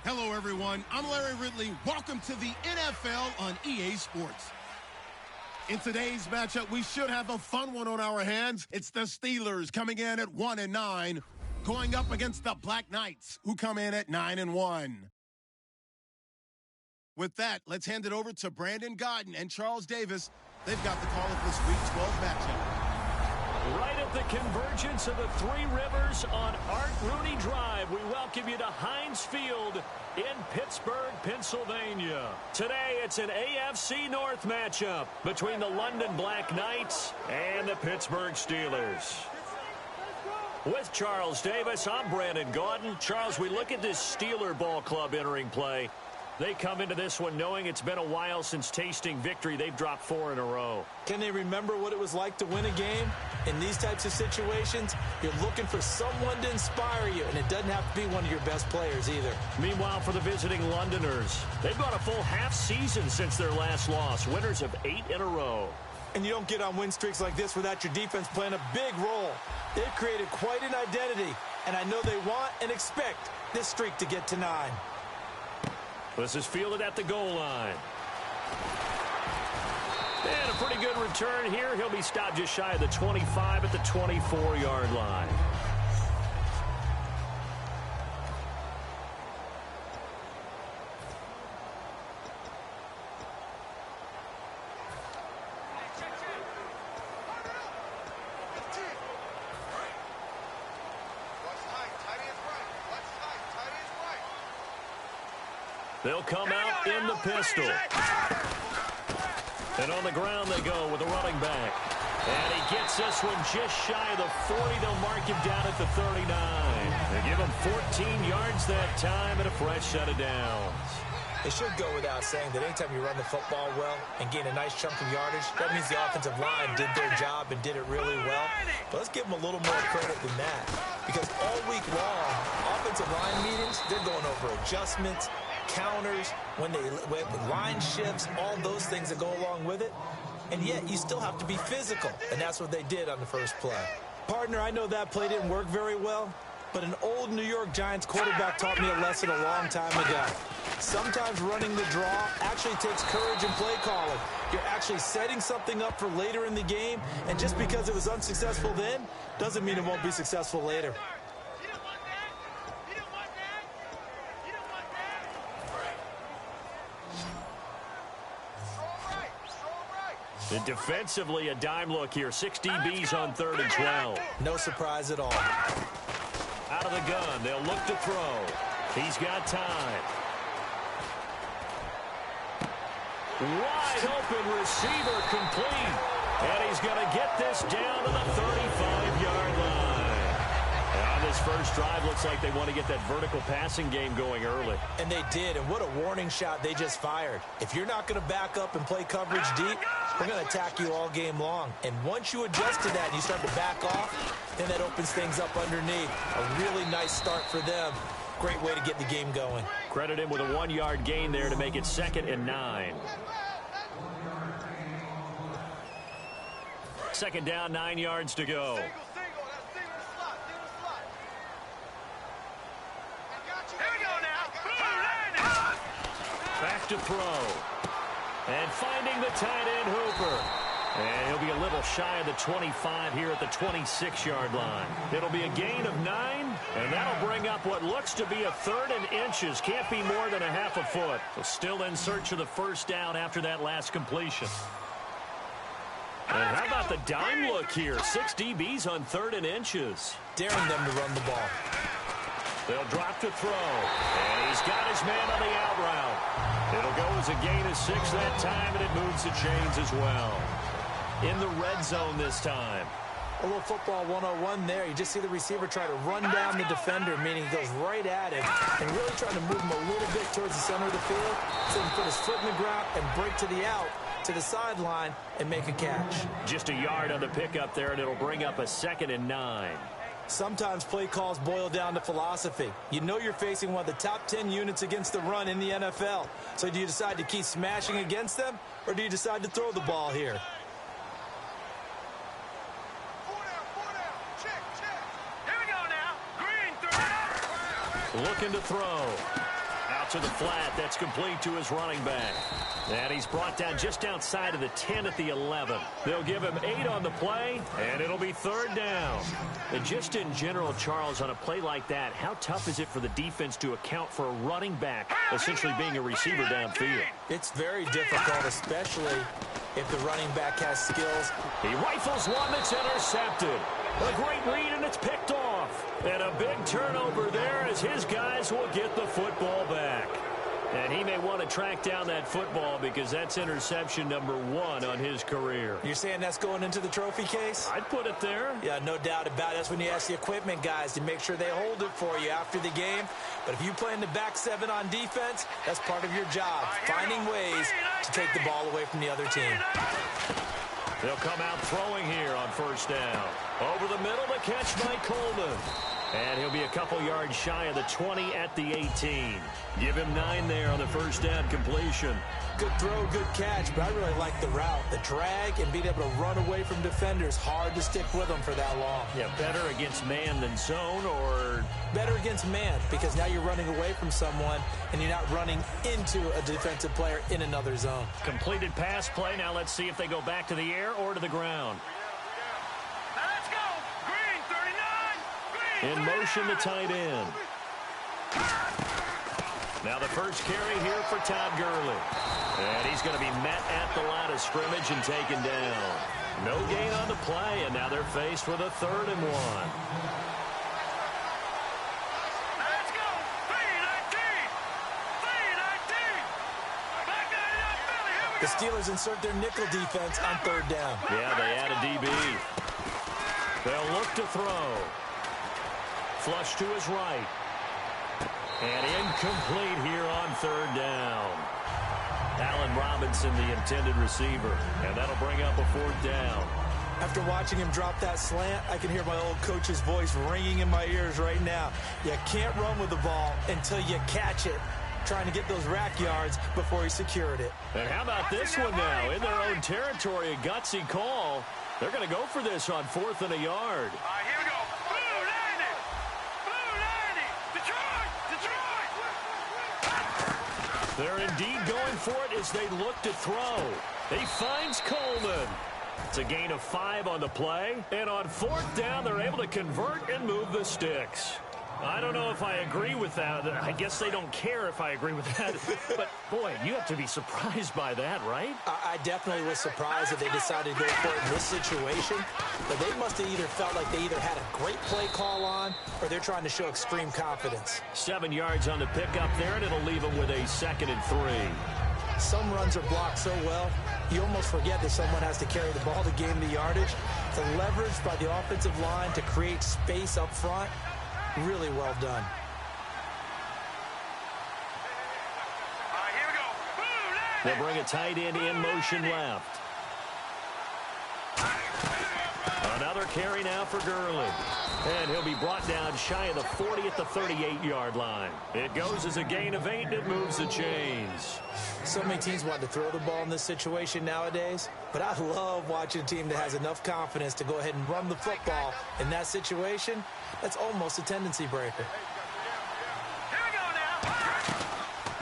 Hello, everyone. I'm Larry Ridley. Welcome to the NFL on EA Sports. In today's matchup, we should have a fun one on our hands. It's the Steelers coming in at 1-9, going up against the Black Knights, who come in at 9-1. With that, let's hand it over to Brandon Godden and Charles Davis. They've got the call of this Week 12 matchup. Right at the convergence of the Three Rivers on Art Rooney Drive, we welcome you to Heinz Field in Pittsburgh, Pennsylvania. Today, it's an AFC North matchup between the London Black Knights and the Pittsburgh Steelers. With Charles Davis, I'm Brandon Gaudin. Charles, we look at this Steeler ball club entering play. They come into this one knowing it's been a while since tasting victory. They've dropped 4 in a row. Can they remember what it was like to win a game? In these types of situations, you're looking for someone to inspire you, and it doesn't have to be one of your best players either. Meanwhile, for the visiting Londoners, they've gone a full half season since their last loss, winners of 8 in a row. And you don't get on win streaks like this without your defense playing a big role. They've created quite an identity, and I know they want and expect this streak to get to 9. This is fielded at the goal line. And a pretty good return here. He'll be stopped just shy of the 25 at the 24-yard line. They'll come out in the pistol. And on the ground they go with the running back. And he gets this one just shy of the 40. They'll mark him down at the 39. They give him 14 yards that time and a fresh set of downs. It should go without saying that anytime you run the football well and gain a nice chunk of yardage, that means the offensive line did their job and did it really well. But let's give them a little more credit than that. Because all week long, offensive line meetings, they're going over adjustments, counters, when line shifts, all those things that go along with it. And yet you still have to be physical, and that's what they did on the first play. Partner, I know that play didn't work very well, but an old New York Giants quarterback taught me a lesson a long time ago. Sometimes running the draw actually takes courage and play calling. You're actually setting something up for later in the game, and just because it was unsuccessful then doesn't mean it won't be successful later. And defensively, a dime look here. 6 DBs on 3rd and 12. No surprise at all. Out of the gun, they'll look to throw. He's got time. Wide open receiver complete. And he's going to get this down to the 35-yard line. And on this first drive, looks like they want to get that vertical passing game going early. And they did, and what a warning shot they just fired. If you're not going to back up and play coverage deep, we're going to attack you all game long. And once you adjust to that and you start to back off, then that opens things up underneath. A really nice start for them. Great way to get the game going. Credit him with a 1-yard gain there to make it 2nd and 9. 2nd down, 9 yards to go. Back to throw. And finding the tight end Hooper. And he'll be a little shy of the 25 here at the 26-yard line. It'll be a gain of 9, and that'll bring up what looks to be a 3rd and inches. Can't be more than a half a foot. So still in search of the first down after that last completion. And how about the dime look here? 6 DBs on 3rd and inches. Daring them to run the ball. They'll drop to throw. And he's got his man on the out route. It'll go as a gain of 6 that time, and it moves the chains as well. In the red zone this time. A little football 101 there. You just see the receiver try to run down the defender, meaning he goes right at him and really trying to move him a little bit towards the center of the field so he can put his foot in the ground and break to the out, to the sideline, and make a catch. Just a yard on the pickup there, and it'll bring up a 2nd and 9. Sometimes play calls boil down to philosophy. You know you're facing one of the top 10 units against the run in the NFL. So do you decide to keep smashing against them, or do you decide to throw the ball here? Looking to throw. to the flat. That's complete to his running back. And he's brought down just outside of the 10 at the 11. They'll give him 8 on the play, and it'll be 3rd down. And just in general, Charles, on a play like that, how tough is it for the defense to account for a running back essentially being a receiver downfield? It's very difficult, especially if the running back has skills. He rifles one that's intercepted. A great read, and it's picked off. And a big turnover there as his guys will get the football back. And he may want to track down that football because that's interception number 1 on his career. You're saying that's going into the trophy case? I'd put it there. Yeah, no doubt about it. That's when you ask the equipment guys to make sure they hold it for you after the game. But if you play in the back 7 on defense, that's part of your job, finding ways to take the ball away from the other team. They'll come out throwing here on 1st down. Over the middle, the catch by Coleman. And he'll be a couple yards shy of the 20 at the 18. Give him 9 there on the 1st down completion. Good throw, good catch, but I really like the route. The drag and being able to run away from defenders. Hard to stick with them for that long. Yeah, better against man than zone, or? Better against man, because now you're running away from someone and you're not running into a defensive player in another zone. Completed pass play. Now let's see if they go back to the air or to the ground. Let's go! Green, 39! Green, in motion, the tight end. Now the first carry here for Todd Gurley. And he's going to be met at the line of scrimmage and taken down. No gain on the play, and now they're faced with a 3rd and 1. Let's go! 3-19! 3-19! Back that up, Philly! Here we The go! Steelers insert their nickel defense on 3rd down. Yeah, they add a DB. They'll look to throw. Flush to his right. And incomplete here on 3rd down. Allen Robinson, the intended receiver. And that'll bring up a 4th down. After watching him drop that slant, I can hear my old coach's voice ringing in my ears right now. You can't run with the ball until you catch it. Trying to get those rack yards before he secured it. And how about this one now? In their own territory, a gutsy call. They're going to go for this on 4th and a yard. All right, here we go. Blue 90! Blue 90! Detroit! Detroit! They're indeed going for it as they look to throw. He finds Coleman. It's a gain of 5 on the play. And on 4th down, they're able to convert and move the sticks. I don't know if I agree with that. I guess they don't care if I agree with that. But, boy, you have to be surprised by that, right? I definitely was surprised that they decided to go for it in this situation. But they must have either felt like they either had a great play call on or they're trying to show extreme confidence. 7 yards on the pickup there, and it'll leave them with a 2nd and 3. Some runs are blocked so well, you almost forget that someone has to carry the ball to gain the yardage. The leverage by the offensive line to create space up front, really well done. All right, here we go. Blue 90! They'll bring a tight end in motion left. Another carry now for Gurley. And he'll be brought down shy of the 40 at the 38-yard line. It goes as a gain of 8, and it moves the chains. So many teams want to throw the ball in this situation nowadays, but I love watching a team that has enough confidence to go ahead and run the football in that situation. That's almost a tendency breaker. Here we go now.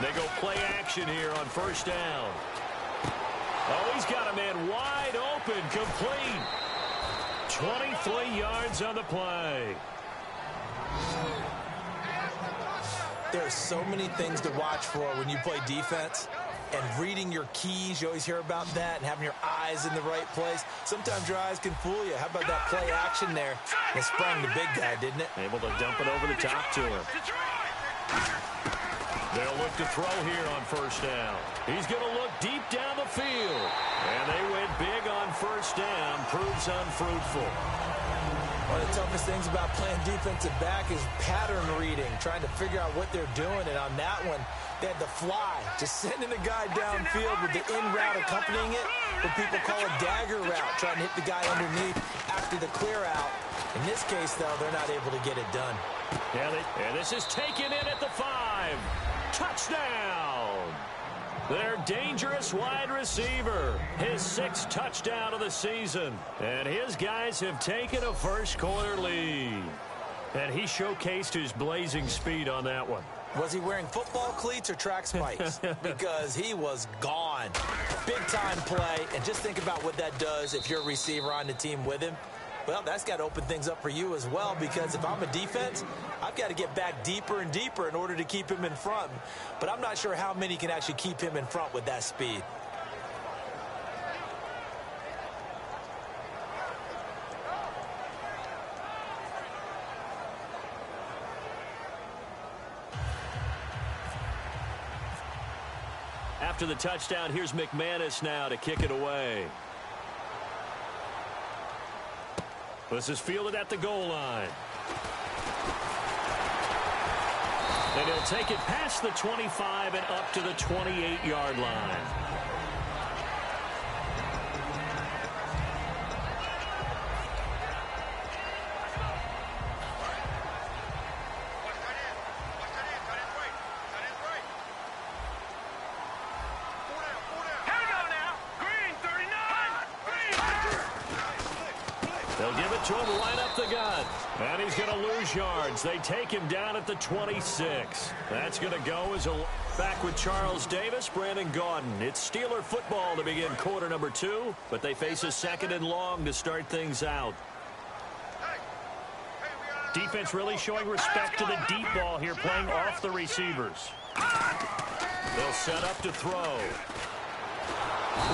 They go play action here on 1st down. Oh, he's got a man wide open, complete. 23 yards on the play. There are so many things to watch for when you play defense. And reading your keys, you always hear about that, and having your eyes in the right place. Sometimes your eyes can fool you. How about that play action there? It sprung the big guy, didn't it? Able to dump it over the top to him. They'll look to throw here on 1st down. He's going to look deep down the field. And they went big on 1st down. Proves unfruitful. One of the toughest things about playing defensive back is pattern reading, trying to figure out what they're doing. And on that one, they had the fly, just sending a guy downfield with the in route accompanying it, what people call a dagger route, trying to hit the guy underneath after the clear out. In this case, though, they're not able to get it done. Yeah, and this is taken in at the 5. Touchdown! Their dangerous wide receiver. His 6th touchdown of the season. And his guys have taken a first quarter lead. And he showcased his blazing speed on that one. Was he wearing football cleats or track spikes? Because he was gone. Big-time play, and just think about what that does if you're a receiver on the team with him. Well, that's got to open things up for you as well, because if I'm a defense, I've got to get back deeper and deeper in order to keep him in front. But I'm not sure how many can actually keep him in front with that speed. After the touchdown, here's McManus now to kick it away. This is fielded at the goal line. And he'll take it past the 25 and up to the 28-yard line. They'll give it to him right up the gut. And he's going to lose yards. They take him down at the 26. That's going to go as a back with Charles Davis, Brandon Gaudin. It's Steeler football to begin quarter number 2, but they face a second and long to start things out. Defense really showing respect to the deep ball here, playing off the receivers. They'll set up to throw.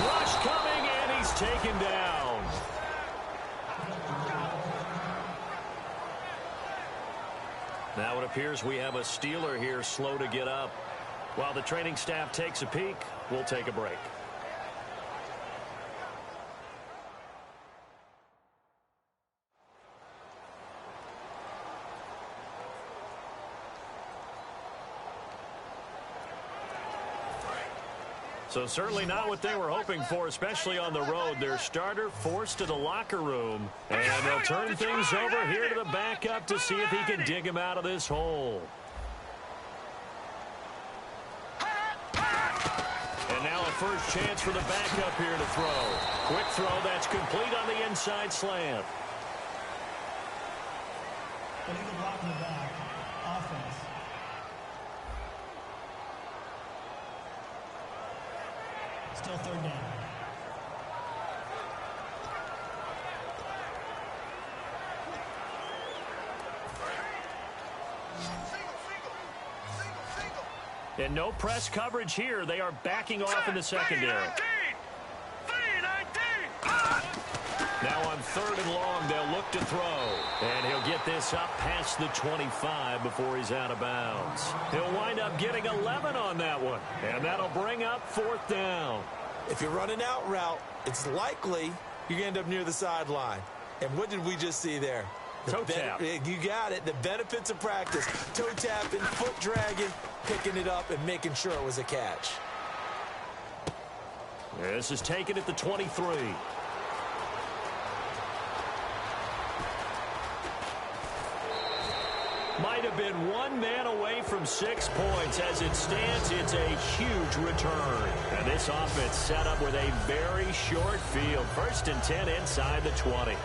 Rush coming, and he's taken down. Now it appears we have a Steeler here slow to get up. While the training staff takes a peek, we'll take a break. So certainly not what they were hoping for, especially on the road. Their starter forced to the locker room, and they'll turn things over here to the backup to see if he can dig him out of this hole. And now a first chance for the backup here to throw. Quick throw, that's complete on the inside slant. Illegal block in the back. Offense. Still third down. And no press coverage here. They are backing off in the secondary. Now on third and long, they'll look to throw. And he'll get this up past the 25 before he's out of bounds. He'll wind up getting 11 on that one. And that'll bring up fourth down. If you're running out route, it's likely you're going to end up near the sideline. And what did we just see there? Toe tap. You got it. The benefits of practice. Toe tapping, foot dragging, picking it up, and making sure it was a catch. This is taken at the 23. Might have been one man away from 6 points. As it stands, it's a huge return. And this offense set up with a very short field. 1st and 10 inside the 20.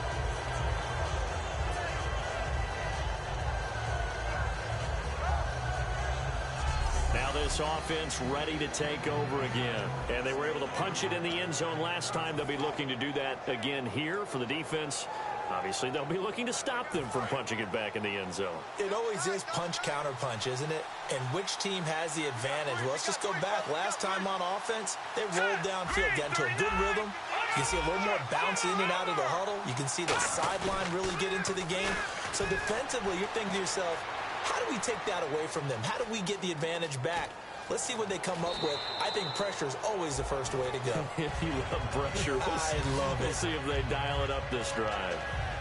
Now this offense ready to take over again. And they were able to punch it in the end zone last time. They'll be looking to do that again here for the defense. Obviously, they'll be looking to stop them from punching it back in the end zone. It always is punch-counter-punch, isn't it? And which team has the advantage? Well, let's just go back. Last time on offense, they rolled downfield, got into a good rhythm. You can see a little more bounce in and out of the huddle. You can see the sideline really get into the game. So defensively, you're thinking to yourself, how do we take that away from them? How do we get the advantage back? Let's see what they come up with. I think pressure is always the first way to go. You love pressure. I love it. We'll see if they dial it up this drive.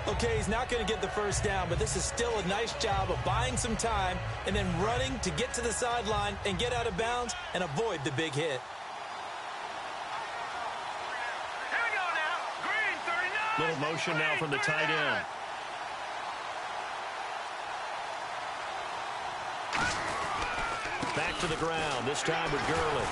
Okay, he's not going to get the first down, but this is still a nice job of buying some time and then running to get to the sideline and get out of bounds and avoid the big hit. Here we go now. Green, 39. Little motion now from the tight end. Back to the ground, this time with Gurley.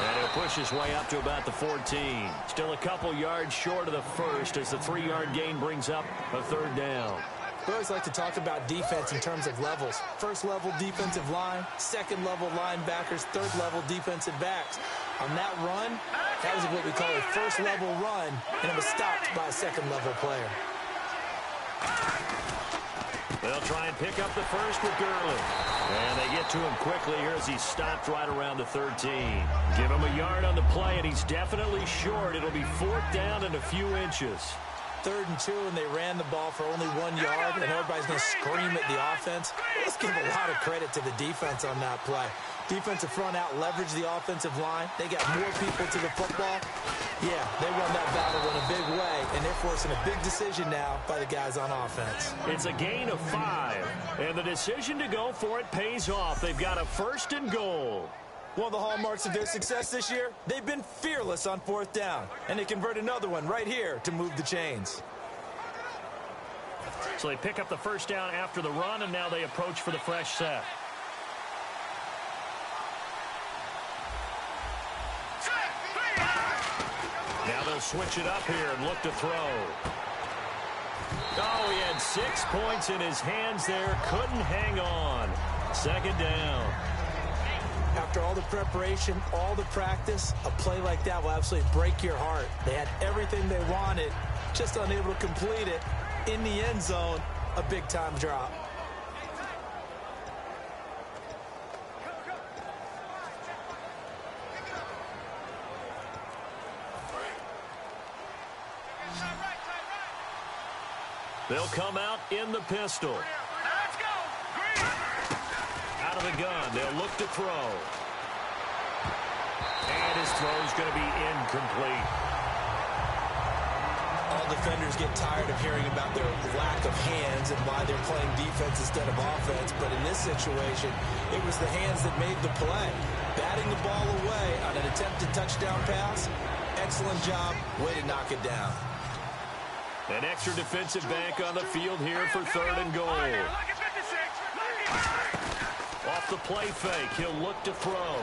And he'll push his way up to about the 14. Still a couple yards short of the first as the 3-yard gain brings up a third down. We always like to talk about defense in terms of levels. First-level defensive line, second-level linebackers, third-level defensive backs. On that run, that was what we call a first-level run, and it was stopped by a second-level player. They'll try and pick up the first with Gurley. And they get to him quickly here as he's stopped right around the 13. Give him a yard on the play, and he's definitely short. It'll be 4th down and a few inches. 3rd and 2, and they ran the ball for only 1 yard, and everybody's going to scream at the offense. Let's give a lot of credit to the defense on that play. Defensive front out leveraged the offensive line. They got more people to the football. Yeah, they won that battle in a big way, and they're forcing a big decision now by the guys on offense. It's a gain of 5, and the decision to go for it pays off. They've got a 1st and goal. One of the hallmarks of their success this year, they've been fearless on 4th down, and they convert another one right here to move the chains. So they pick up the 1st down after the run, and now they approach for the fresh set. Now they'll switch it up here and look to throw. Oh, he had 6 points in his hands there. Couldn't hang on. 2nd down. After all the preparation, all the practice, a play like that will absolutely break your heart. They had everything they wanted, just unable to complete it. In the end zone, a big-time drop. They'll come out in the pistol. Let's go. Green. Out of the gun, they'll look to throw. And his throw's going to be incomplete. All defenders get tired of hearing about their lack of hands and why they're playing defense instead of offense. But in this situation, it was the hands that made the play. Batting the ball away on an attempted touchdown pass. Excellent job. Way to knock it down. An extra defensive back on the field here for 3rd and goal. Off the play fake, he'll look to throw.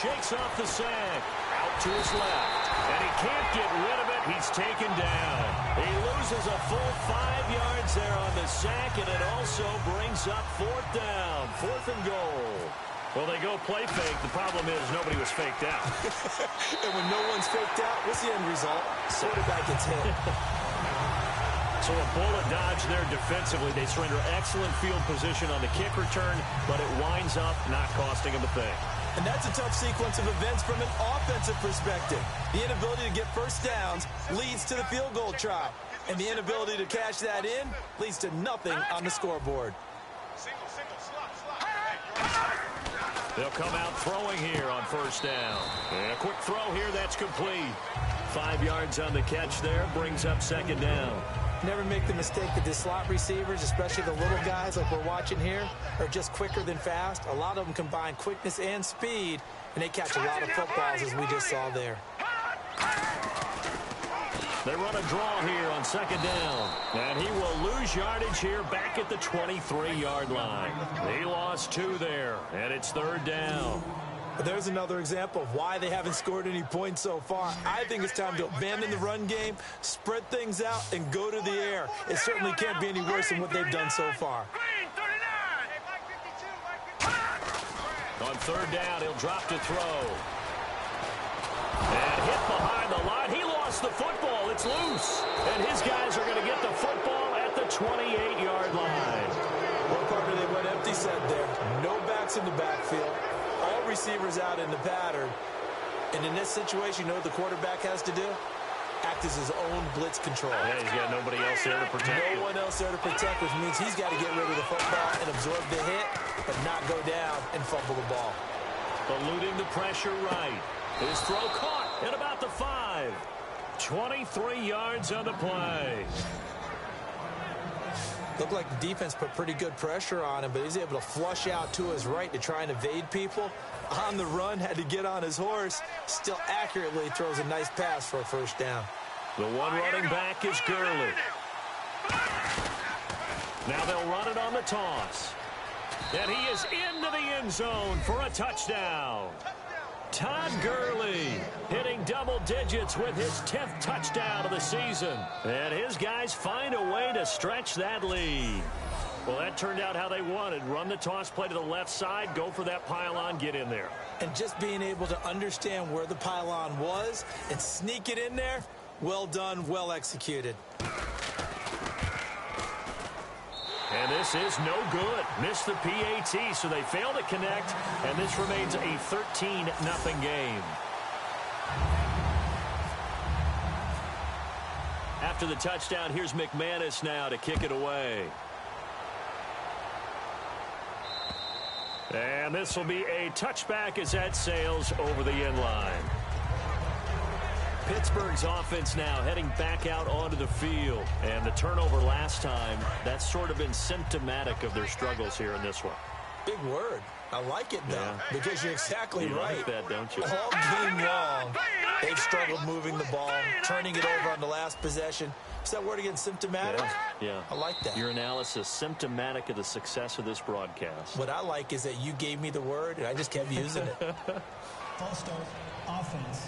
Shakes off the sack. Out to his left. And he can't get rid of it. He's taken down. He loses a full 5 yards there on the sack, and it also brings up 4th down. 4th and goal. Well, they go play fake. The problem is nobody was faked out. And when no one's faked out, what's the end result? Quarterback gets hit. So a bullet dodge there defensively. They surrender excellent field position on the kick return, but it winds up not costing them a thing. And that's a tough sequence of events from an offensive perspective. The inability to get 1st downs leads to the field goal try. And the inability to cash that in leads to nothing on the scoreboard. They'll come out throwing here on 1st down. And a quick throw here, that's complete. 5 yards on the catch there, brings up 2nd down. Never make the mistake that the slot receivers, especially the little guys like we're watching here, are just quicker than fast. A lot of them combine quickness and speed, and they catch a lot of footballs, as we just saw there. They run a draw here on 2nd down, and he will lose yardage here back at the 23-yard line. He lost 2 there, and it's 3rd down. But there's another example of why they haven't scored any points so far. I think it's time to abandon the run game, spread things out, and go to the air. It certainly can't be any worse than what they've done so far. On 3rd down, he'll drop to throw. And hit behind the line. He lost the football. It's loose. And his guys are going to get the football at the 28-yard line. One partner, they went empty set there. No backs in the backfield. All receivers out in the pattern. And in this situation, you know what the quarterback has to do? Act as his own blitz control. Yeah, he's got nobody else there to protect. No one else there to protect, which means he's got to get rid of the football and absorb the hit, but not go down and fumble the ball. Eluding the pressure right. His throw caught at about the 5. 23 yards on the play. Looked like the defense put pretty good pressure on him, but he's able to flush out to his right to try and evade people. On the run, had to get on his horse. Still accurately throws a nice pass for a 1st down. The one running back is Gurley. Now they'll run it on the toss. And he is into the end zone for a touchdown. Todd Gurley hitting double digits with his 10th touchdown of the season. And his guys find a way to stretch that lead. Well, that turned out how they wanted. Run the toss play to the left side, go for that pylon, get in there. And just being able to understand where the pylon was and sneak it in there, well done, well executed. And this is no good. Missed the PAT, so they fail to connect, and this remains a 13-0 game. After the touchdown, here's McManus now to kick it away. And this will be a touchback as that sails over the end line. Pittsburgh's offense now heading back out onto the field. And the turnover last time, that's sort of been symptomatic of their struggles here in this one. Big word. I like it, though, because you're exactly right. Like that, don't you? All game long, they've struggled moving the ball, turning it over on the last possession. Is that word again, symptomatic? Yeah. I like that. Your analysis, symptomatic of the success of this broadcast. What I like is that you gave me the word, and I just kept using it. False start, offense.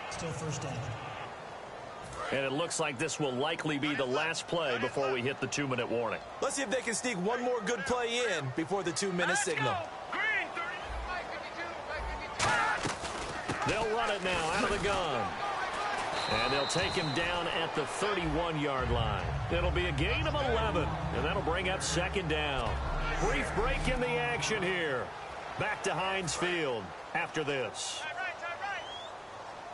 Still first down. And it looks like this will likely be the last play before we hit the 2-minute warning. Let's see if they can sneak one more good play in before the 2-minute signal. They'll run it now out of the gun. And they'll take him down at the 31-yard line. It'll be a gain of 11, and that'll bring up second down. Brief break in the action here. Back to Heinz Field after this.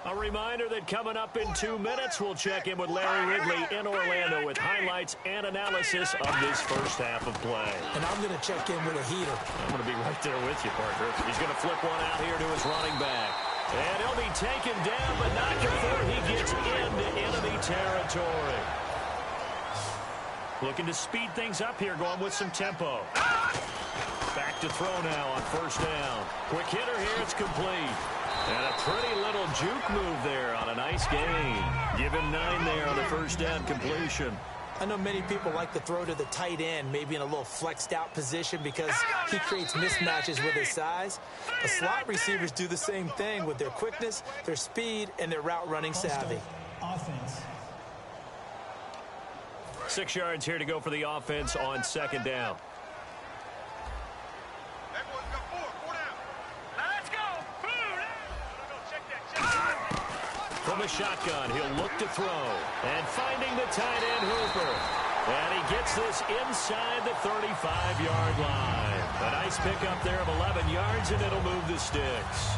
A reminder that coming up in 2 minutes, we'll check in with Larry Ridley in Orlando with highlights and analysis of this first half of play. And I'm going to check in with a heater. I'm going to be right there with you, Parker. He's going to flip one out here to his running back. And he'll be taken down, but not before he gets into enemy territory. Looking to speed things up here, going with some tempo. Back to throw now on first down. Quick hitter here, it's complete. And a pretty little juke move there on a nice gain. Give him 9 there on the first down completion. I know many people like to throw to the tight end, maybe in a little flexed out position because he creates mismatches with his size. The slot receivers do the same thing with their quickness, their speed, and their route running savvy. Offense. 6 yards here to go for the offense on second down. From the shotgun, he'll look to throw. And finding the tight end, Hooper. And he gets this inside the 35-yard line. A nice pickup there of 11 yards, and it'll move the sticks.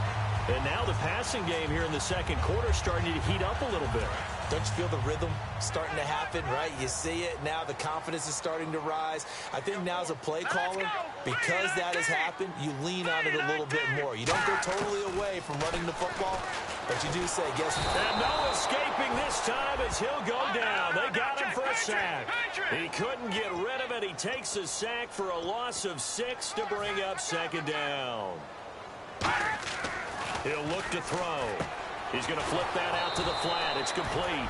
And now the passing game here in the second quarter starting to heat up a little bit. Don't you feel the rhythm starting to happen, right? You see it now. The confidence is starting to rise. I think now as a play caller, because that has happened, you lean on it a little bit more. You don't go totally away from running the football, but you do say, guess what? And no escaping this time as he'll go down. They got him for a sack. He couldn't get rid of it. He takes a sack for a loss of 6 to bring up second down. He'll look to throw. He's going to flip that out to the flat. It's complete.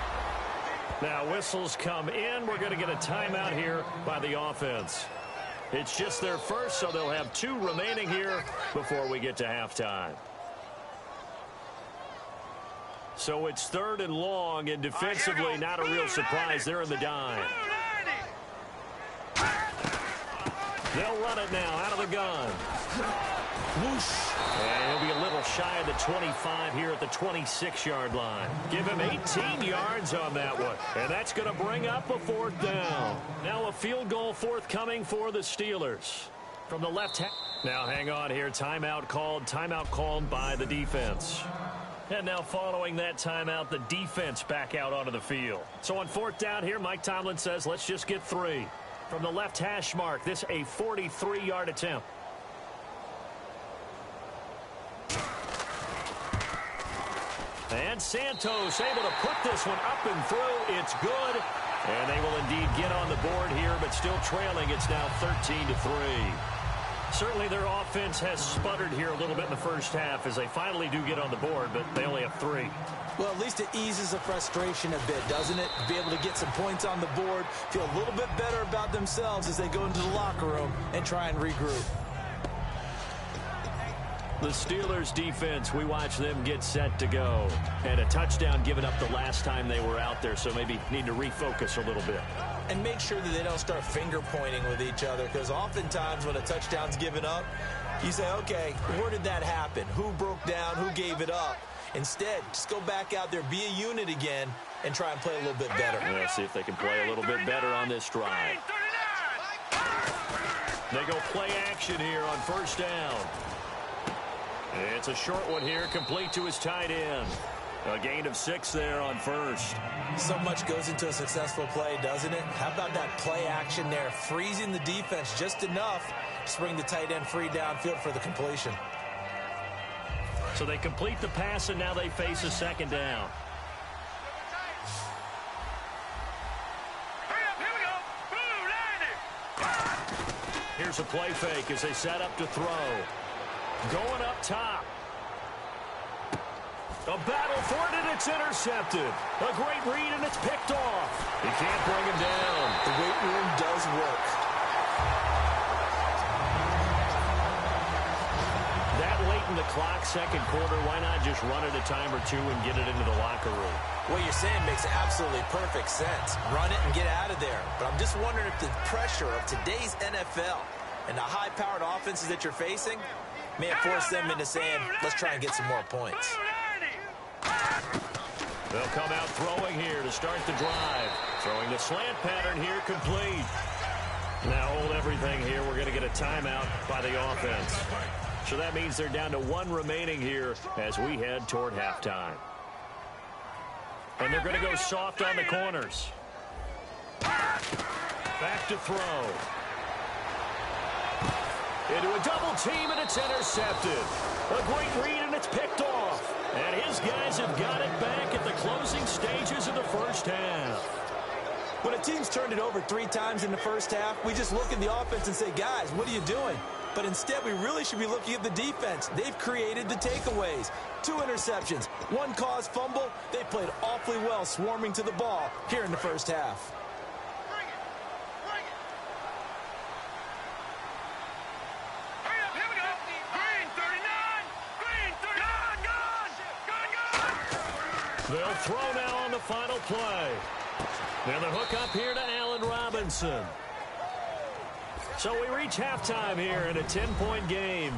Now whistles come in. We're going to get a timeout here by the offense. It's just their first, so they'll have 2 remaining here before we get to halftime. So it's 3rd and long, and defensively not a real surprise. They're in the dime. They'll run it now out of the gun. Whoosh. And he'll be a little shy of the 25 here at the 26-yard line. Give him 18 yards on that one. And that's going to bring up a 4th down. Now a field goal forthcoming for the Steelers. From the left hand. Now hang on here. Timeout called by the defense. And now following that timeout, the defense back out onto the field. So on 4th down here, Mike Tomlin says, let's just get 3. From the left hash mark, this a 43-yard attempt. And Santos able to put this one up and through. It's good. And they will indeed get on the board here, but still trailing. It's now 13-3. Certainly their offense has sputtered here a little bit in the first half as they finally do get on the board, but they only have 3. Well, at least it eases the frustration a bit, doesn't it? Be able to get some points on the board, feel a little bit better about themselves as they go into the locker room and try and regroup. The Steelers defense, we watch them get set to go. And a touchdown given up the last time they were out there, so maybe need to refocus a little bit. And make sure that they don't start finger pointing with each other, because oftentimes when a touchdown's given up, you say, okay, where did that happen? Who broke down? Who gave it up? Instead, just go back out there, be a unit again, and try and play a little bit better. We'll see if they can play a little bit better on this drive. They go play action here on first down. It's a short one here, complete to his tight end. A gain of 6 there on first. So much goes into a successful play, doesn't it? How about that play action there, freezing the defense just enough to bring the tight end free downfield for the completion. So they complete the pass, and now they face a second down. Here's a play fake as they set up to throw. Going up top. A battle for it, and it's intercepted. A great read, and it's picked off. He can't bring him down. The weight room does work. That late in the clock, second quarter, why not just run it a time or two and get it into the locker room? What you're saying makes absolutely perfect sense. Run it and get out of there. But I'm just wondering if the pressure of today's NFL and the high-powered offenses that you're facing may have forced them into saying, let's try and get some more points. They'll come out throwing here to start the drive. Throwing the slant pattern here, complete. Now hold everything here. We're going to get a timeout by the offense. So that means they're down to 1 remaining here as we head toward halftime. And they're going to go soft on the corners. Back to throw. Into a double team, and it's intercepted. A great read, and it's picked off. And his guys have got it back at the closing stages of the first half. When a team's turned it over 3 times in the first half, we just look at the offense and say, guys, what are you doing? But instead, we really should be looking at the defense. They've created the takeaways. 2 interceptions, 1 caused fumble. They played awfully well swarming to the ball here in the first half. They'll throw now on the final play. And the hook up here to Allen Robinson. So we reach halftime here in a 10-point game.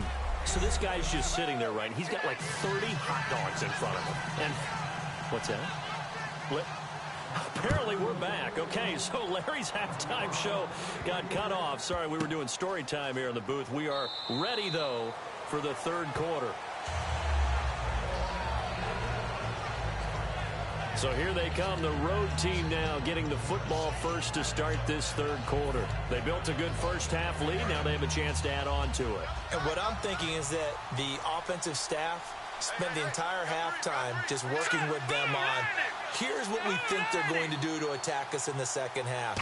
So this guy's just sitting there, right? He's got like 30 hot dogs in front of him. And what's that? Apparently we're back. Okay, so Larry's halftime show got cut off. Sorry, we were doing story time here in the booth. We are ready, though, for the third quarter. So here they come, the road team now getting the football first to start this third quarter. They built a good first half lead. Now they have a chance to add on to it. And what I'm thinking is that the offensive staff spent the entire halftime just working with them on, here's what we think they're going to do to attack us in the second half.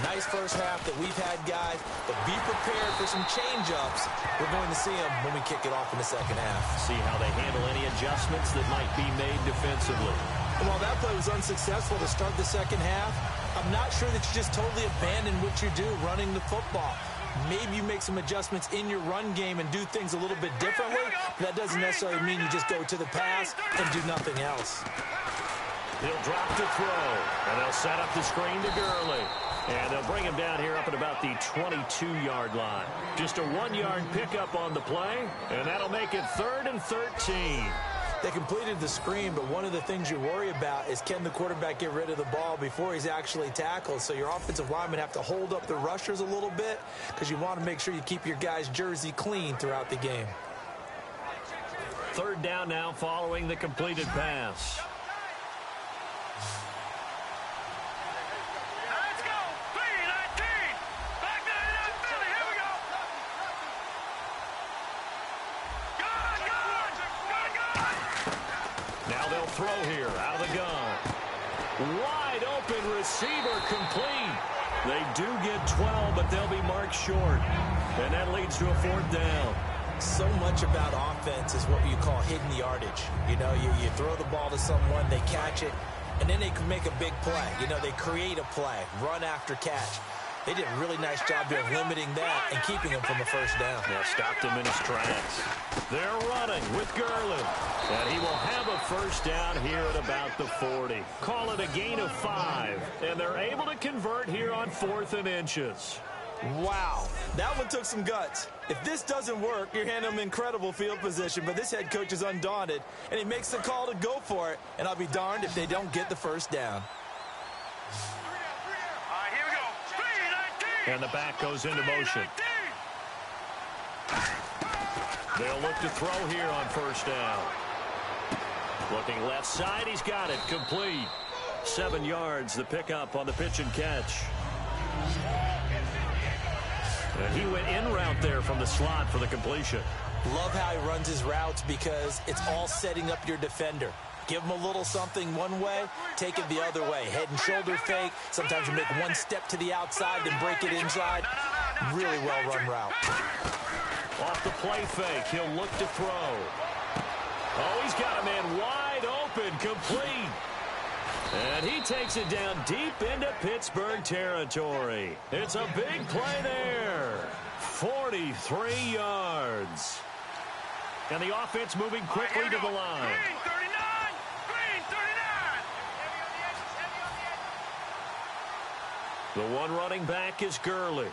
Nice first half that we've had, guys, but be prepared for some change-ups. We're going to see them when we kick it off in the second half. See how they handle any adjustments that might be made defensively. And while that play was unsuccessful to start the second half, I'm not sure that you just totally abandon what you do running the football. Maybe you make some adjustments in your run game and do things a little bit differently. But that doesn't necessarily mean you just go to the pass and do nothing else. He'll drop to throw, and they'll set up the screen to Gurley. And they'll bring him down here up at about the 22-yard line. Just a 1-yard pickup on the play, and that'll make it 3rd and 13. They completed the screen, but one of the things you worry about is can the quarterback get rid of the ball before he's actually tackled? So your offensive linemen have to hold up the rushers a little bit because you want to make sure you keep your guys' jersey clean throughout the game. 3rd down now following the completed pass. Let's go. 3-19. Back to the Philly. Here we go. Now they'll throw here out of the gun. Wide open receiver complete. They do get 12, but they'll be marked short. And that leads to a 4th down. So much about offense is what you call hidden yardage. You know, you throw the ball to someone, they catch it, and then they can make a big play. You know, they create a play, run after catch. They did a really nice job of limiting that and keeping him from a 1st down. Now stopped him in his tracks. They're running with Gurley. And he will have a 1st down here at about the 40. Call it a gain of 5. And they're able to convert here on 4th and inches. Wow, that one took some guts. If this doesn't work, you're handing them incredible field position, but this head coach is undaunted, and he makes the call to go for it, and I'll be darned if they don't get the 1st down. Here we go. And the back goes into motion. They'll look to throw here on 1st down. Looking left side, he's got it, complete. 7 yards, the pickup on the pitch and catch. And he went in route there from the slot for the completion. Love how he runs his routes because it's all setting up your defender. Give him a little something one way, take it the other way. Head and shoulder fake. Sometimes you make one step to the outside, then break it inside. Really well-run route. Off the play fake, he'll look to throw. Oh, he's got a man wide open, complete. And he takes it down deep into Pittsburgh territory. It's a big play there. 43 yards. And the offense moving quickly to the line. Green 39. Green 39. The one running back is Gurley.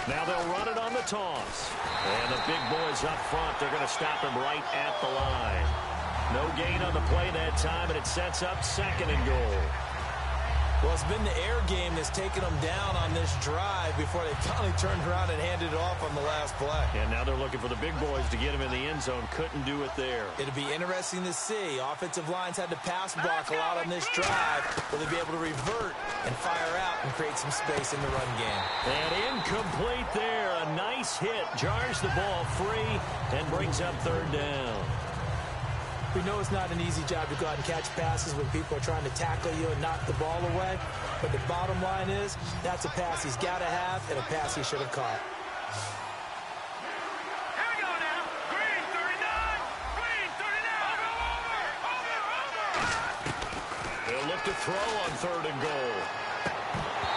Now they'll run it on the toss. And the big boys up front, they're going to stop him right at the line. No gain on the play that time, and it sets up 2nd and goal. Well, it's been the air game that's taken them down on this drive before they finally turned around and handed it off on the last play. And now they're looking for the big boys to get him in the end zone. Couldn't do it there. It'll be interesting to see. Offensive lines had to pass block a lot on this drive. Will they be able to revert and fire out and create some space in the run game? And incomplete there. A nice hit. Jars the ball free and brings up 3rd down. We know it's not an easy job to go out and catch passes when people are trying to tackle you and knock the ball away. But the bottom line is, that's a pass he's got to have and a pass he should have caught. Here we go now. Green 39. Green 39. Over. They'll look to throw on 3rd and goal.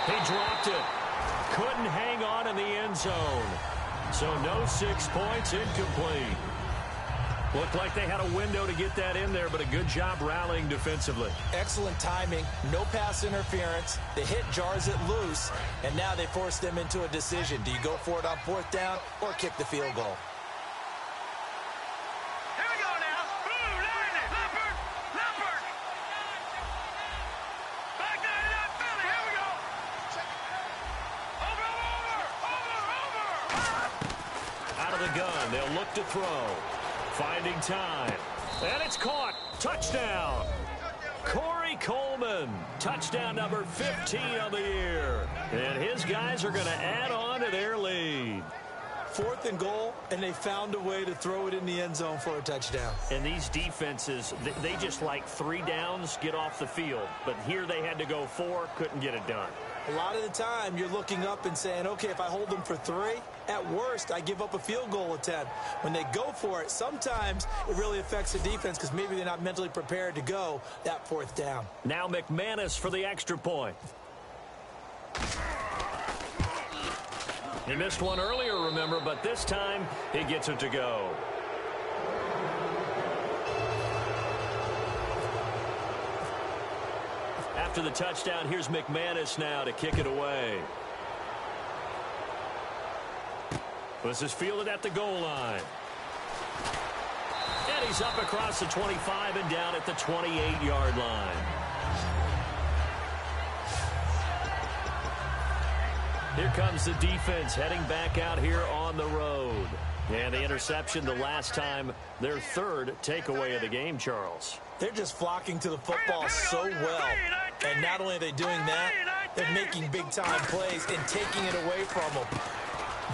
He dropped it. Couldn't hang on in the end zone. So no 6 points, incomplete. Looked like they had a window to get that in there, but a good job rallying defensively. Excellent timing, no pass interference. The hit jars it loose, and now they force them into a decision. Do you go for it on 4th down or kick the field goal? Here we go now. Blue, Lightning. Leopard. Leopard. Back 99, Philly. Here we go. Over. Out of the gun, they'll look to throw. Finding time. And it's caught. Touchdown. Corey Coleman. Touchdown number 15 on the year. And his guys are going to add on to their lead. 4th and goal, and they found a way to throw it in the end zone for a touchdown. And these defenses, they just like 3 downs, get off the field. But here they had to go 4, couldn't get it done. A lot of the time, you're looking up and saying, okay, if I hold them for 3, at worst, I give up a field goal attempt. When they go for it, sometimes it really affects the defense because maybe they're not mentally prepared to go that 4th down. Now McManus for the extra point. He missed one earlier, remember, but this time he gets it to go. After the touchdown, here's McManus now to kick it away. This is fielded at the goal line. And he's up across the 25 and down at the 28-yard line. Here comes the defense heading back out here on the road. And the interception the last time, their 3rd takeaway of the game, Charles. They're just flocking to the football so well. And not only are they doing that, they're making big-time plays and taking it away from them.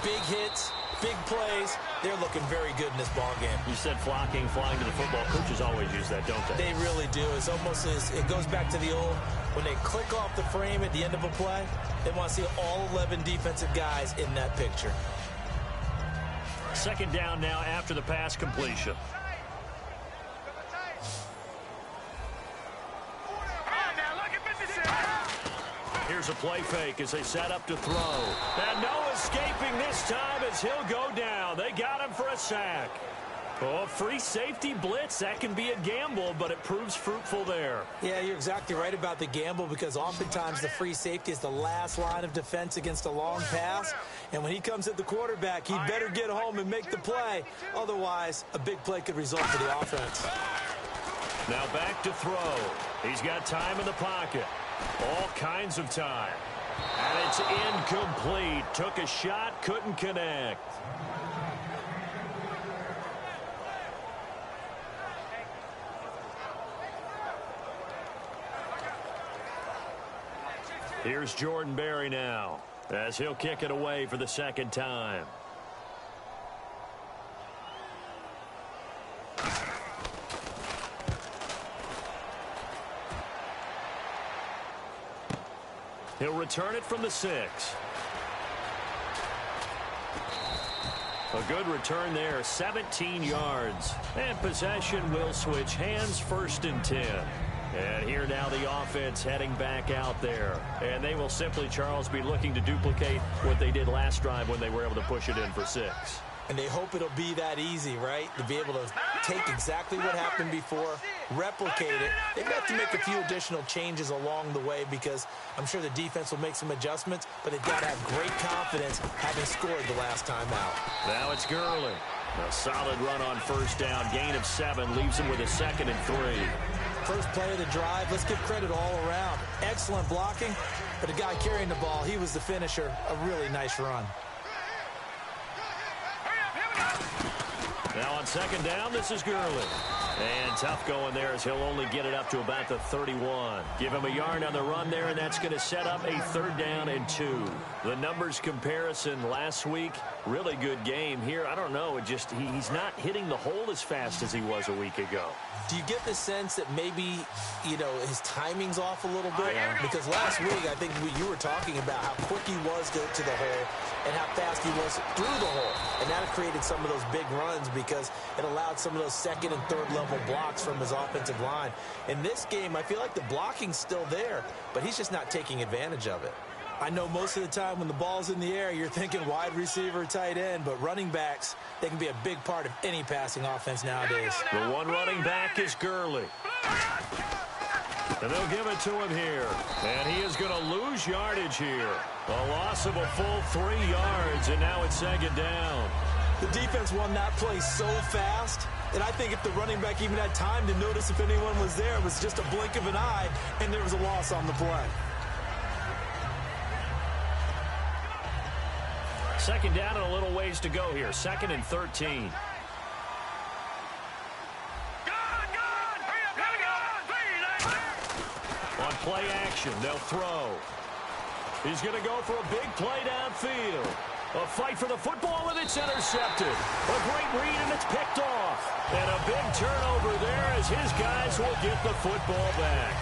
Big hits, big plays. They're looking very good in this ball game. You said flocking, flying to the football. Coaches always use that, don't they? They really do. It's almost it goes back to the old, when they click off the frame at the end of a play, they want to see all 11 defensive guys in that picture. Second down now after the pass completion. Here's a play fake as they set up to throw. And no escaping this time as he'll go down. They got him for a sack. Oh, free safety blitz. That can be a gamble, but it proves fruitful there. Yeah, you're exactly right about the gamble, because oftentimes the free safety is the last line of defense against a long pass. And when he comes at the quarterback, he better get home and make the play. Otherwise, a big play could result for the offense. Now back to throw. He's got time in the pocket. All kinds of time. And it's incomplete. Took a shot, couldn't connect. Here's Jordan Berry now, as he'll kick it away for the second time. He'll return it from the 6. A good return there, 17 yards. And possession will switch hands, 1st and 10. And here now the offense heading back out there. And they will simply, Charles, be looking to duplicate what they did last drive when they were able to push it in for 6. And they hope it'll be that easy, right? To be able to take exactly what happened before, replicate it. They've got to make a few additional changes along the way, because I'm sure the defense will make some adjustments, but they've got to have great confidence having scored the last time out. Now it's Gurley. A solid run on 1st down. Gain of 7 leaves him with a 2nd and 3. First play of the drive, let's give credit all around. Excellent blocking, but the guy carrying the ball, he was the finisher. A really nice run. Now on 2nd down, this is Gurley. And tough going there as he'll only get it up to about the 31. Give him a yard on the run there, and that's going to set up a 3rd down and 2. The numbers comparison last week, really good game. Here, I don't know, he's not hitting the hole as fast as he was a week ago. Do you get the sense that maybe, his timing's off a little bit? Yeah. Because last week, I think you were talking about how quick he was to the hole and how fast he was through the hole. And that created some of those big runs because it allowed some of those 2nd and 3rd level blocks from his offensive line. In this game, I feel like the blocking's still there, but he's just not taking advantage of it. I know most of the time when the ball's in the air, you're thinking wide receiver, tight end, but running backs, they can be a big part of any passing offense nowadays. The one running back is Gurley. And they'll give it to him here. And he is going to lose yardage here. A loss of a full 3 yards, and now it's 2nd down. The defense won that play so fast, and I think if the running back even had time to notice if anyone was there, it was just a blink of an eye, and there was a loss on the play. 2nd down and a little ways to go here. 2nd and 13. On play action, they'll throw. He's going to go for a big play downfield. A fight for the football, and it's intercepted. A great read, and it's picked off. And a big turnover there as his guys will get the football back.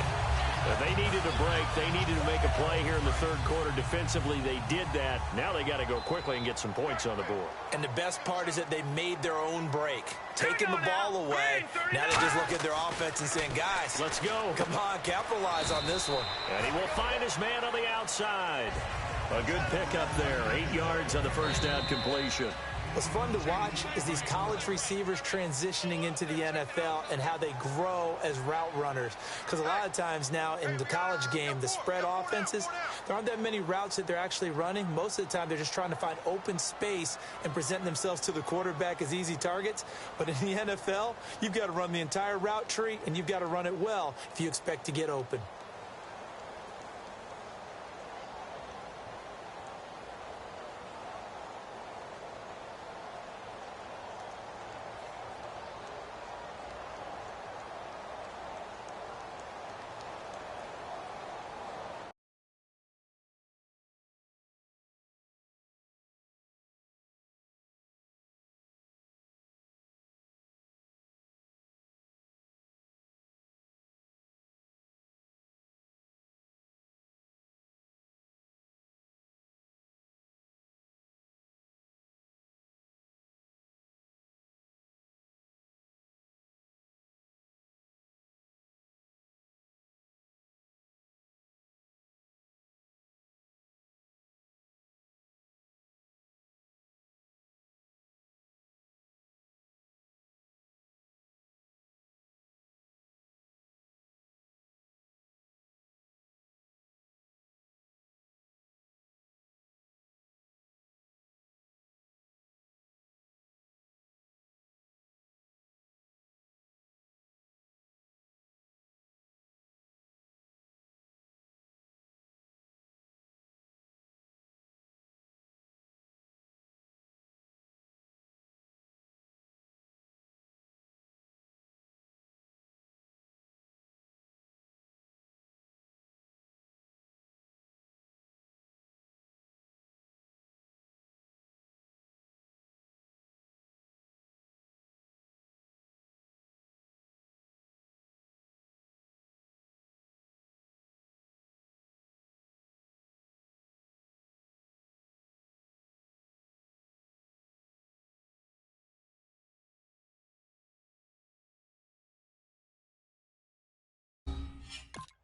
They needed a break. They needed to make a play here in the 3rd quarter. Defensively, they did that. Now they got to go quickly and get some points on the board. And the best part is that they made their own break. Taking the ball away. Now they just look at their offense and saying, guys, let's go. Come on, capitalize on this one. And he will find his man on the outside. A good pickup there. 8 yards on the 1st down completion. What's fun to watch is these college receivers transitioning into the NFL and how they grow as route runners. Because a lot of times now in the college game, the spread offenses, there aren't that many routes that they're actually running. Most of the time, they're just trying to find open space and present themselves to the quarterback as easy targets. But in the NFL, you've got to run the entire route tree, and you've got to run it well if you expect to get open.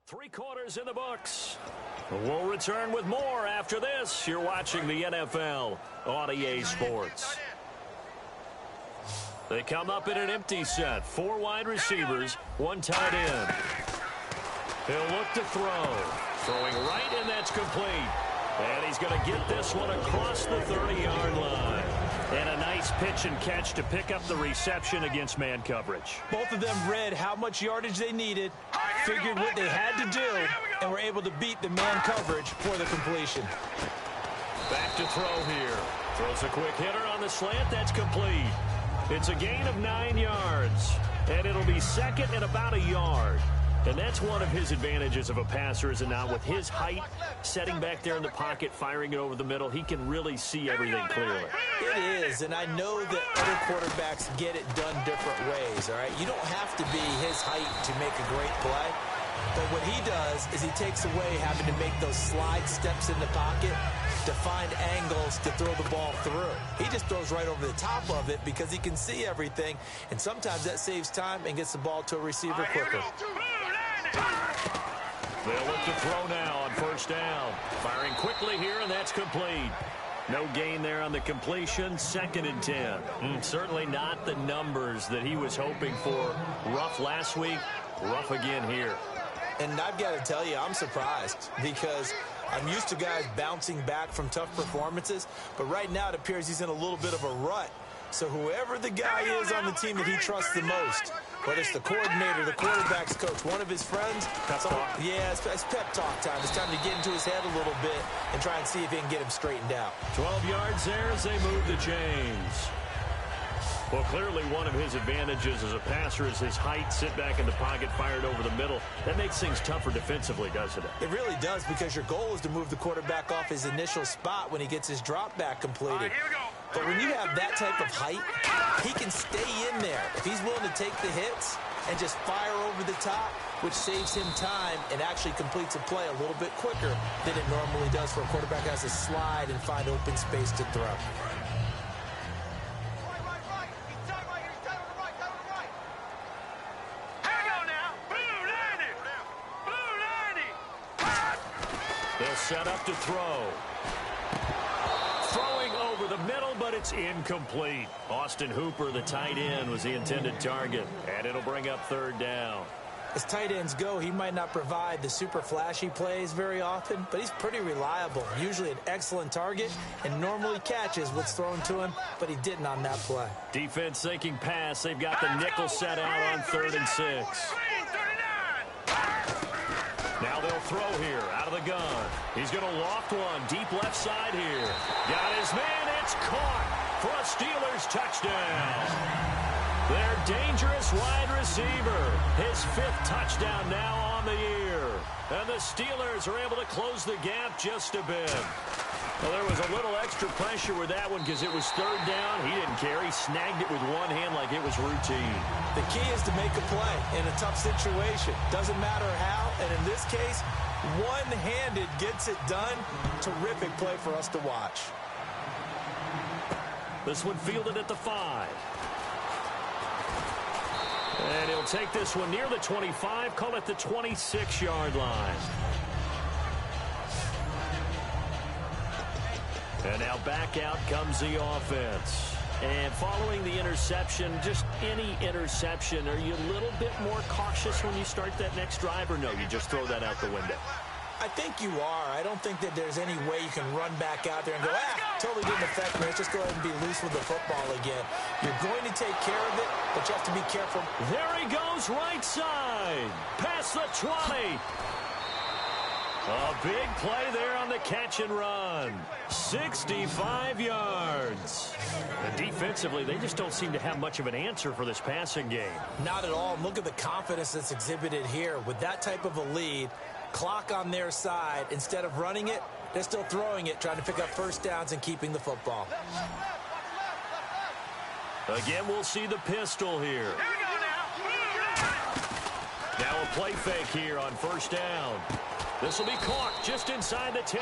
3 quarters in the books. We'll return with more after this. You're watching the NFL on EA Sports. They come up in an empty set. 4 wide receivers, 1 tight end. He'll look to throw. Throwing right, and that's complete. And he's going to get this one across the 30-yard line. And a nice pitch and catch to pick up the reception against man coverage. Both of them read how much yardage they needed, figured what they had to do, and were able to beat the man coverage for the completion. Back to throw here. Throws a quick hitter on the slant. That's complete. It's a gain of 9 yards. And it'll be second and about a yard. And that's one of his advantages of a passer, is now with his height, setting back there in the pocket, firing it over the middle, he can really see everything clearly. It is, and I know that other quarterbacks get it done different ways, all right? You don't have to be his height to make a great play. But what he does is he takes away having to make those slide steps in the pocket to find angles to throw the ball through. He just throws right over the top of it because he can see everything, and sometimes that saves time and gets the ball to a receiver quicker. They'll look to throw now on first down. Firing quickly here, and that's complete. No gain there on the completion. 2nd and 10. Certainly not the numbers that he was hoping for. Rough last week, rough again here. And I've got to tell you, I'm surprised because I'm used to guys bouncing back from tough performances, but right now it appears he's in a little bit of a rut. So whoever the guy is on the team that he trusts the most, whether it's the coordinator, the quarterback's coach, one of his friends, it's pep talk time. It's time to get into his head a little bit and try and see if he can get him straightened out. 12 yards there as they move the chains. Well, clearly one of his advantages as a passer is his height, sit back in the pocket, fired over the middle. That makes things tougher defensively, doesn't it? It really does, because your goal is to move the quarterback off his initial spot when he gets his drop back completed. But when you have that type of height, he can stay in there. If he's willing to take the hits and just fire over the top, which saves him time and actually completes a play a little bit quicker than it normally does for a quarterback who has to slide and find open space to throw. They'll set up to throw. Throwing over the middle, but it's incomplete. Austin Hooper, the tight end, was the intended target, and it'll bring up 3rd down. As tight ends go, he might not provide the super flashy plays very often, but he's pretty reliable. Usually an excellent target and normally catches what's thrown to him, but he didn't on that play. Defense thinking pass. They've got the nickel set out on 3rd and 6. Now they'll throw here out of the gun. He's going to loft one deep left side here. Got his man. It's caught for a Steelers touchdown. Their dangerous wide receiver. His 5th touchdown now on the year. And the Steelers are able to close the gap just a bit. Well, there was a little extra pressure with that one because it was 3rd down. He didn't care. He snagged it with one hand like it was routine. The key is to make a play in a tough situation. Doesn't matter how, and in this case, one-handed gets it done. Terrific play for us to watch. This one fielded at the 5. And he'll take this one near the 25, call it the 26-yard line. And now back out comes the offense. And following the interception, just any interception, are you a little bit more cautious when you start that next drive, or no, you just throw that out the window? I think you are. I don't think that there's any way you can run back out there and go, totally didn't affect me. Let's just go ahead and be loose with the football again. You're going to take care of it, but you have to be careful. There he goes, right side. Past the 20. A big play there on the catch and run. 65 yards. And defensively, they just don't seem to have much of an answer for this passing game. Not at all. Look at the confidence that's exhibited here. With that type of a lead, clock on their side, instead of running it, they're still throwing it, trying to pick up first downs and keeping the football. Again, we'll see the pistol here. Now a play fake here on first down. This will be caught just inside the 10.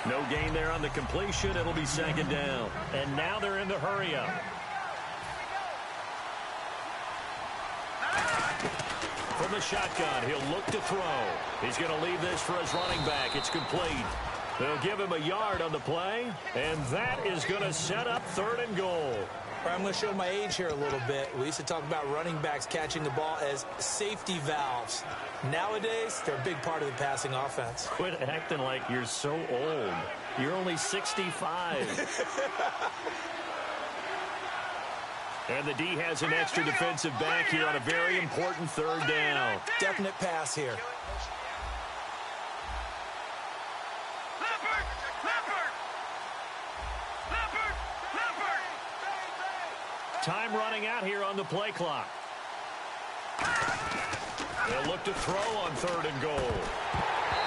No gain there on the completion. It'll be 2nd down. And now they're in the hurry up. From the shotgun, he'll look to throw. He's going to leave this for his running back. It's complete. They'll give him a yard on the play, and that is going to set up 3rd and goal. I'm going to show my age here a little bit. We used to talk about running backs catching the ball as safety valves. Nowadays, they're a big part of the passing offense. Quit acting like you're so old. You're only 65. And the D has an extra defensive back here on a very important 3rd down. Definite pass here. Time running out here on the play clock. They'll look to throw on 3rd and goal.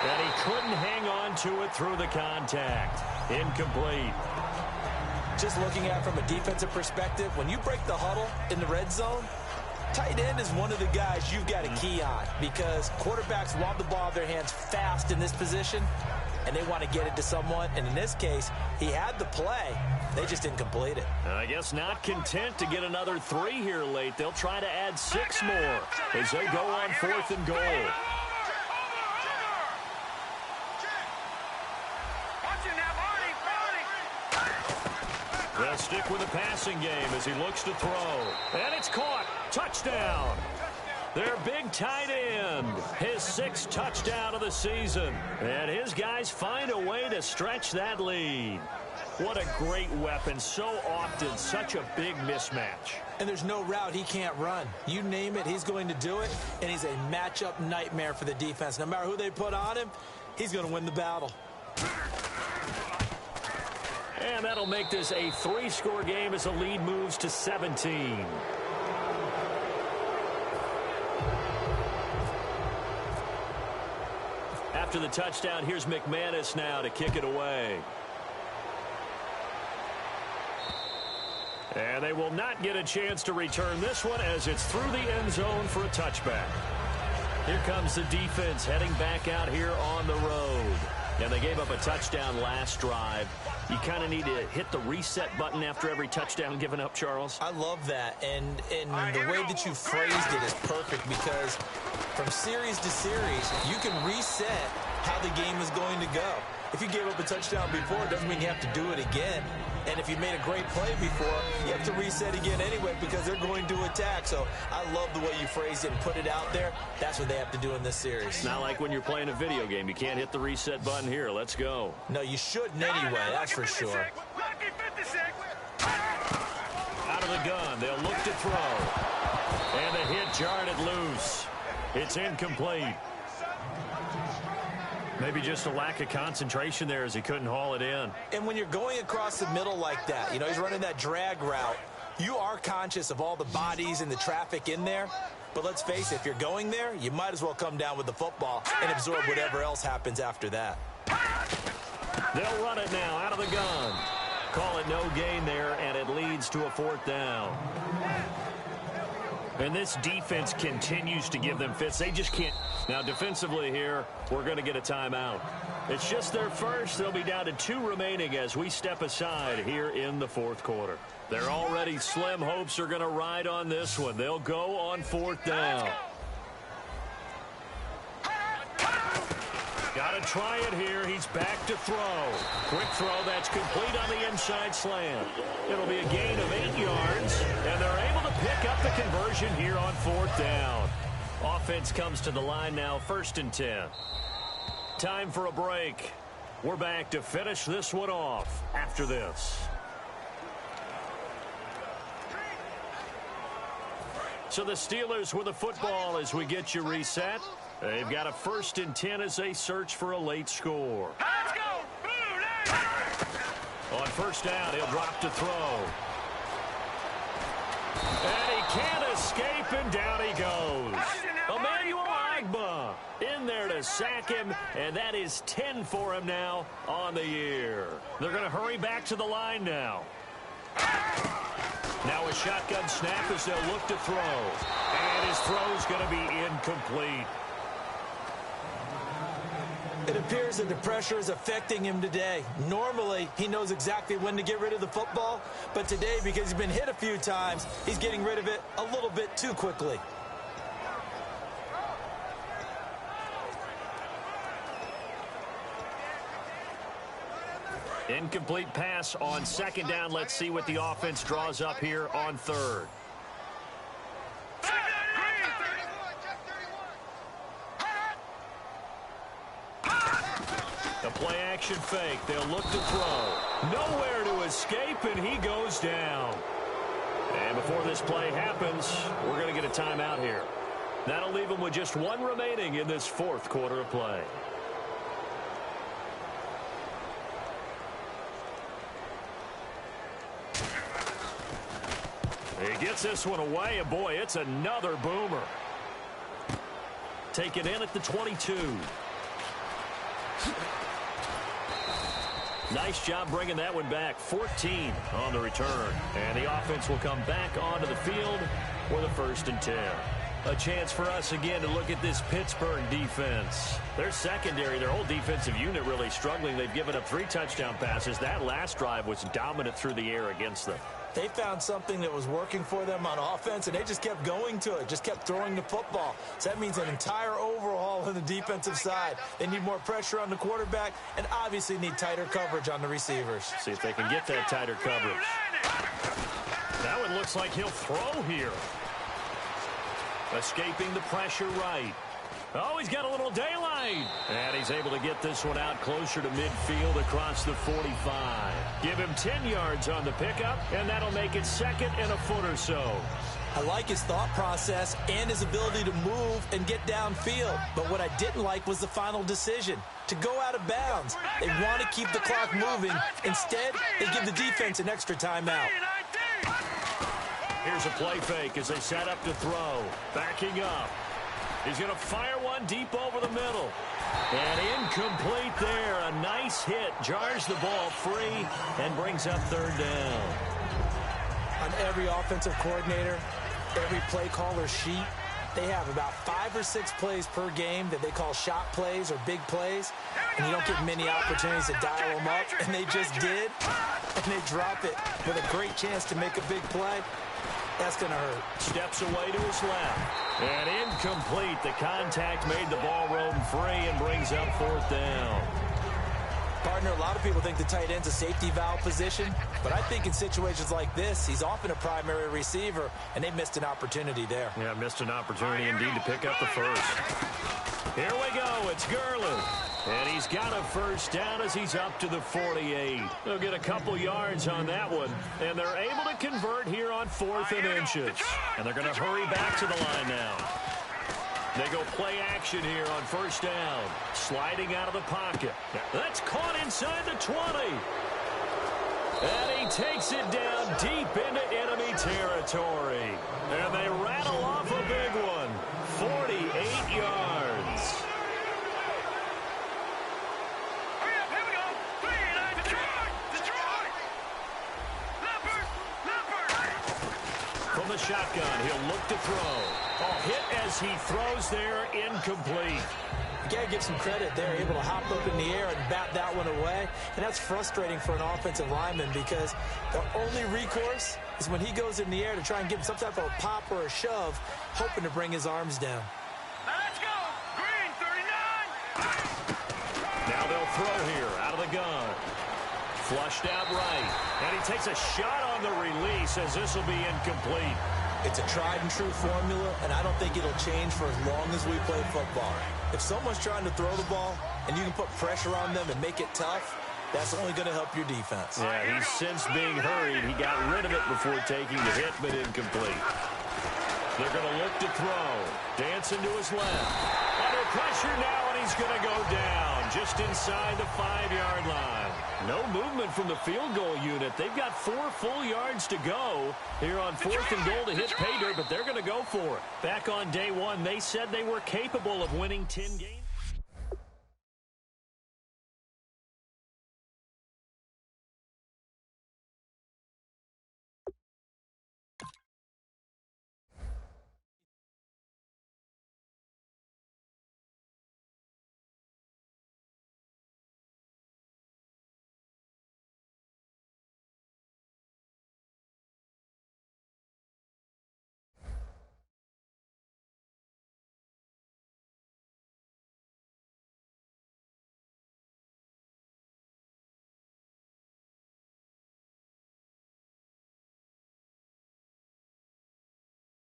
And he couldn't hang on to it through the contact. Incomplete. Just looking at it from a defensive perspective, when you break the huddle in the red zone, tight end is one of the guys you've got to key on because quarterbacks want the ball in their hands fast in this position, and they want to get it to someone. And in this case, he had the play. They just didn't complete it. I guess not content to get another 3 here late. They'll try to add 6 more as they go on 4th and goal. They'll stick with the passing game as he looks to throw. And it's caught. Touchdown. Their big tight end. His 6th touchdown of the season. And his guys find a way to stretch that lead. What a great weapon. So often, such a big mismatch. And there's no route he can't run. You name it, he's going to do it. And he's a matchup nightmare for the defense. No matter who they put on him, he's going to win the battle. And that'll make this a 3-score game as the lead moves to 17. After the touchdown, here's McManus now to kick it away. And they will not get a chance to return this one as it's through the end zone for a touchback. Here comes the defense heading back out here on the road. And they gave up a touchdown last drive. You kind of need to hit the reset button after every touchdown given up, Charles. I love that. And the way that you phrased it is perfect because from series to series, you can reset how the game is going to go. If you gave up a touchdown before, it doesn't mean you have to do it again. And if you made a great play before, you have to reset again anyway because they're going to attack. So I love the way you phrased it and put it out there. That's what they have to do in this series. Not like when you're playing a video game. You can't hit the reset button here. Let's go. No, you shouldn't anyway. That's for sure. Out of the gun. They'll look to throw. And the hit jarred it loose. It's incomplete. Maybe just a lack of concentration there as he couldn't haul it in. And when you're going across the middle like that, you know, he's running that drag route, you are conscious of all the bodies and the traffic in there. But let's face it, if you're going there, you might as well come down with the football and absorb whatever else happens after that. They'll run it now out of the gun. Call it no gain there, and it leads to a 4th down. And this defense continues to give them fits. They just can't. Now, defensively here, we're going to get a timeout. It's just their first. They'll be down to 2 remaining as we step aside here in the 4th quarter. They're already slim hopes are going to ride on this one. They'll go on 4th down. Got to try it here. He's back to throw. Quick throw. That's complete on the inside slant. It'll be a gain of 8 yards, and they're able to pick up the conversion here on 4th down. Offense comes to the line now, 1st and 10. Time for a break. We're back to finish this one off after this. So the Steelers with the football as we get you reset. They've got a 1st and 10 as they search for a late score. Let's go! On 1st down, he'll drop to throw. And he can't escape, and down he goes. Emmanuel Agba in there to sack him, and that is 10 for him now on the year. They're going to hurry back to the line now. Now a shotgun snap as they'll look to throw. And his throw's going to be incomplete. It appears that the pressure is affecting him today. Normally, he knows exactly when to get rid of the football, but today, because he's been hit a few times, he's getting rid of it a little bit too quickly. Incomplete pass on second down. Let's see what the offense draws up here on third. The play action fake. They'll look to throw. Nowhere to escape, and he goes down. And before this play happens, we're going to get a timeout here. That'll leave them with just one remaining in this fourth quarter of play. He gets this one away, and boy, it's another boomer. Taken in at the 22. Nice job bringing that one back. 14 on the return. And the offense will come back onto the field with a 1st and 10. A chance for us again to look at this Pittsburgh defense. Their secondary, their whole defensive unit really struggling. They've given up 3 touchdown passes. That last drive was dominant through the air against them. They found something that was working for them on offense, and they just kept going to it, just kept throwing the football. So that means an entire overhaul on the defensive side. They need more pressure on the quarterback and obviously need tighter coverage on the receivers. See if they can get that tighter coverage. That one looks like he'll throw here. Escaping the pressure right. Oh, he's got a little daylight. And he's able to get this one out closer to midfield across the 45. Give him 10 yards on the pickup, and that'll make it 2nd and a foot or so. I like his thought process and his ability to move and get downfield. But what I didn't like was the final decision, to go out of bounds. They want to keep the clock moving. Instead, they give the defense an extra timeout. Here's a play fake as they set up to throw. Backing up. He's going to fire one deep over the middle. And incomplete there. A nice hit. Jars the ball free and brings up 3rd down. On every offensive coordinator, every play caller sheet, they have about 5 or 6 plays per game that they call shot plays or big plays. And you don't get many opportunities to dial them up. And they just did. And they drop it with a great chance to make a big play. That's going to hurt. Steps away to his left. And incomplete. The contact made the ball roam free and brings up 4th down. Partner, a lot of people think the tight end's a safety valve position, but I think in situations like this, he's often a primary receiver, and they missed an opportunity there. Yeah, missed an opportunity indeed to pick up the first. Here we go. It's Gurley. And he's got a 1st down as he's up to the 48. They'll get a couple yards on that one. And they're able to convert here on 4th and inches. And they're going to hurry back to the line now. They go play action here on 1st down. Sliding out of the pocket. That's caught inside the 20. And he takes it down deep into enemy territory. And they rattle off a big one. 48 yards. From the shotgun, he'll look to throw. Hit as he throws there, incomplete. You got to give some credit. They're able to hop up in the air and bat that one away. And that's frustrating for an offensive lineman because the only recourse is when he goes in the air to try and give him some type of a pop or a shove, hoping to bring his arms down. Now let's go. Green, 39. Now they'll throw here out of the gun. Flushed out right. And he takes a shot on the release as this will be incomplete. It's a tried-and-true formula, and I don't think it'll change for as long as we play football. If someone's trying to throw the ball and you can put pressure on them and make it tough, that's only going to help your defense. Yeah, he's since being hurried. He got rid of it before taking the hit, but incomplete. They're going to look to throw. Dancing to his left. Under pressure now, and he's going to go down just inside the 5-yard line. No movement from the field goal unit. They've got 4 full yards to go here on 4th and goal to hit pay dirt, but they're going to go for it. Back on day 1, they said they were capable of winning 10 games.